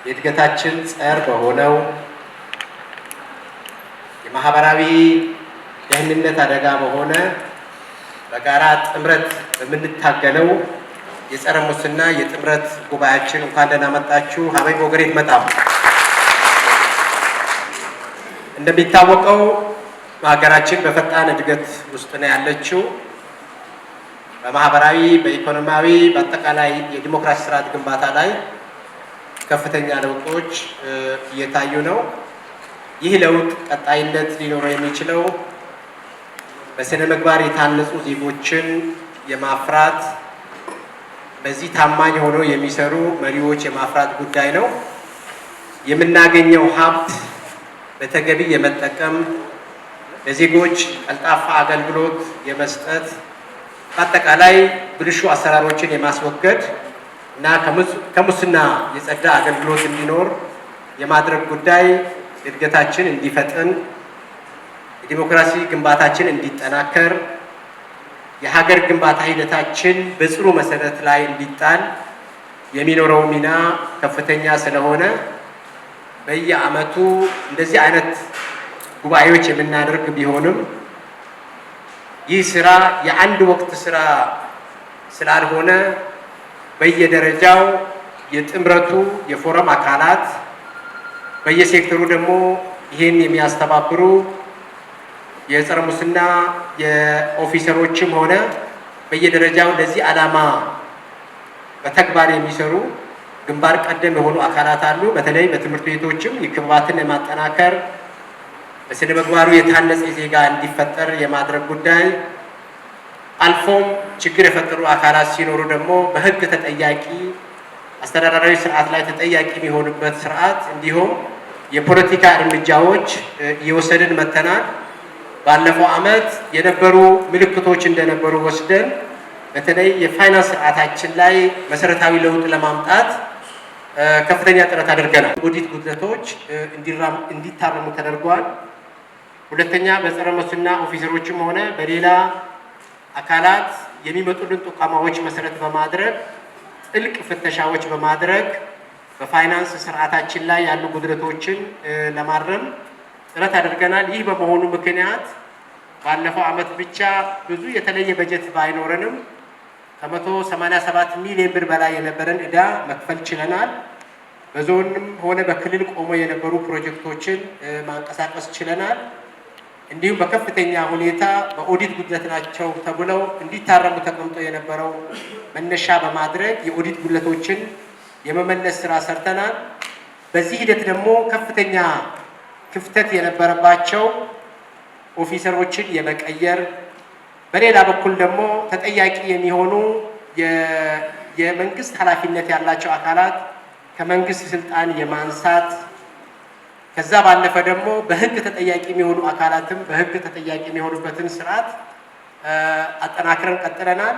የእድገታችን ጸር በሆነው የማህበራዊ ደህንነት አደጋ በሆነ በጋራ ጥምረት በምንታገለው የጸረ ሙስና የጥምረት ጉባኤያችን እንኳን ደህና መጣችሁ። ሀበይ ሞገሬት መጣም። እንደሚታወቀው ሀገራችን በፈጣን እድገት ውስጥ ነው ያለችው። በማህበራዊ፣ በኢኮኖሚያዊ፣ በአጠቃላይ የዲሞክራሲ ስርዓት ግንባታ ላይ ከፍተኛ ለውጦች እየታዩ ነው። ይህ ለውጥ ቀጣይነት ሊኖረው የሚችለው በስነ ምግባር የታነጹ ዜጎችን የማፍራት በዚህ ታማኝ ሆነው የሚሰሩ መሪዎች የማፍራት ጉዳይ ነው። የምናገኘው ሀብት በተገቢ የመጠቀም ለዜጎች ቀልጣፋ አገልግሎት የመስጠት በአጠቃላይ ብልሹ አሰራሮችን የማስወገድ እና ከሙስና የጸዳ አገልግሎት እንዲኖር የማድረግ ጉዳይ እድገታችን እንዲፈጥን፣ የዲሞክራሲ ግንባታችን እንዲጠናከር፣ የሀገር ግንባታ ሂደታችን በጽኑ መሰረት ላይ እንዲጣል የሚኖረው ሚና ከፍተኛ ስለሆነ በየዓመቱ እንደዚህ አይነት ጉባኤዎች የምናደርግ ቢሆንም ይህ ስራ የአንድ ወቅት ስራ ስላልሆነ በየደረጃው የጥምረቱ የፎረም አካላት በየሴክተሩ ደግሞ ይህን የሚያስተባብሩ የጸረ ሙስና የኦፊሰሮችም ሆነ በየደረጃው ለዚህ ዓላማ በተግባር የሚሰሩ ግንባር ቀደም የሆኑ አካላት አሉ። በተለይ በትምህርት ቤቶችም የክብባትን የማጠናከር በስነ ምግባሩ የታነጸ ዜጋ እንዲፈጠር የማድረግ ጉዳይ አልፎም ችግር የፈጠሩ አካላት ሲኖሩ ደግሞ በሕግ ተጠያቂ አስተዳደራዊ ስርዓት ላይ ተጠያቂ የሚሆኑበት ስርዓት እንዲሁም የፖለቲካ እርምጃዎች እየወሰድን መተናል። ባለፈው ዓመት የነበሩ ምልክቶች እንደነበሩ ወስደን በተለይ የፋይናንስ ስርዓታችን ላይ መሰረታዊ ለውጥ ለማምጣት ከፍተኛ ጥረት አድርገናል። ኦዲት ጉድለቶች እንዲታረሙ ተደርጓል። ሁለተኛ በጸረ ሙስና ኦፊሰሮችም ሆነ በሌላ አካላት የሚመጡልን ጥቆማዎች መሰረት በማድረግ ጥልቅ ፍተሻዎች በማድረግ በፋይናንስ ስርዓታችን ላይ ያሉ ጉድለቶችን ለማረም ጥረት አድርገናል። ይህ በመሆኑ ምክንያት ባለፈው ዓመት ብቻ ብዙ የተለየ በጀት ባይኖረንም ከ187 ሚሊዮን ብር በላይ የነበረን ዕዳ መክፈል ችለናል። በዞንም ሆነ በክልል ቆሞ የነበሩ ፕሮጀክቶችን ማንቀሳቀስ ችለናል። እንዲሁም በከፍተኛ ሁኔታ በኦዲት ጉድለት ናቸው ተብለው እንዲታረሙ ተቀምጦ የነበረው መነሻ በማድረግ የኦዲት ጉድለቶችን የመመለስ ስራ ሰርተናል። በዚህ ሂደት ደግሞ ከፍተኛ ክፍተት የነበረባቸው ኦፊሰሮችን የመቀየር በሌላ በኩል ደግሞ ተጠያቂ የሚሆኑ የመንግስት ኃላፊነት ያላቸው አካላት ከመንግስት ስልጣን የማንሳት ከዛ ባለፈ ደግሞ በሕግ ተጠያቂ የሚሆኑ አካላትም በሕግ ተጠያቂ የሚሆኑበትን ስርዓት አጠናክረን ቀጥለናል።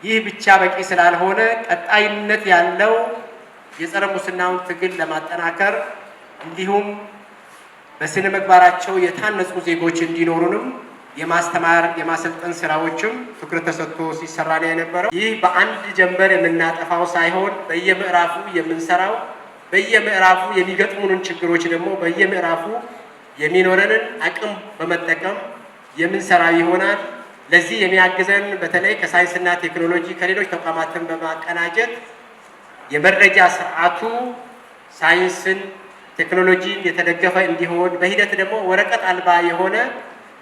ይህ ብቻ በቂ ስላልሆነ ቀጣይነት ያለው የጸረ ሙስናውን ትግል ለማጠናከር እንዲሁም በስነ ምግባራቸው የታነጹ ዜጎች እንዲኖሩንም የማስተማር የማሰልጠን ስራዎችም ትኩረት ተሰጥቶ ሲሰራ ነው የነበረው። ይህ በአንድ ጀንበር የምናጠፋው ሳይሆን በየምዕራፉ የምንሰራው በየምዕራፉ የሚገጥሙንን ችግሮች ደግሞ በየምዕራፉ የሚኖረንን አቅም በመጠቀም የምንሰራ ይሆናል። ለዚህ የሚያግዘን በተለይ ከሳይንስና ቴክኖሎጂ ከሌሎች ተቋማትን በማቀናጀት የመረጃ ስርዓቱ ሳይንስን ቴክኖሎጂን የተደገፈ እንዲሆን በሂደት ደግሞ ወረቀት አልባ የሆነ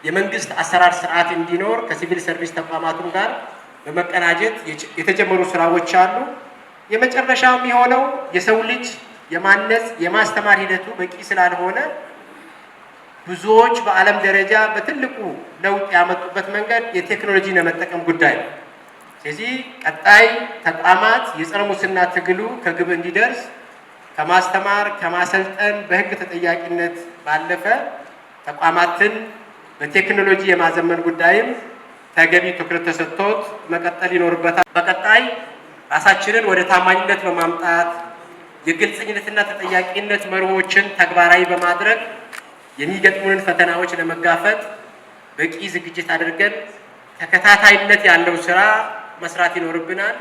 የመንግስት አሰራር ስርዓት እንዲኖር ከሲቪል ሰርቪስ ተቋማቱም ጋር በመቀናጀት የተጀመሩ ስራዎች አሉ። የመጨረሻው የሚሆነው የሰው ልጅ የማነጽ የማስተማር ሂደቱ በቂ ስላልሆነ ብዙዎች በዓለም ደረጃ በትልቁ ለውጥ ያመጡበት መንገድ የቴክኖሎጂን የመጠቀም ጉዳይ ነው። ስለዚህ ቀጣይ ተቋማት የጸረ ሙስና ትግሉ ከግብ እንዲደርስ ከማስተማር ከማሰልጠን በሕግ ተጠያቂነት ባለፈ ተቋማትን በቴክኖሎጂ የማዘመን ጉዳይም ተገቢ ትኩረት ተሰጥቶት መቀጠል ይኖርበታል። በቀጣይ ራሳችንን ወደ ታማኝነት በማምጣት የግልጽኝነትና ተጠያቂነት መርሆችን ተግባራዊ በማድረግ የሚገጥሙንን ፈተናዎች ለመጋፈጥ በቂ ዝግጅት አድርገን ተከታታይነት ያለው ስራ መስራት ይኖርብናል።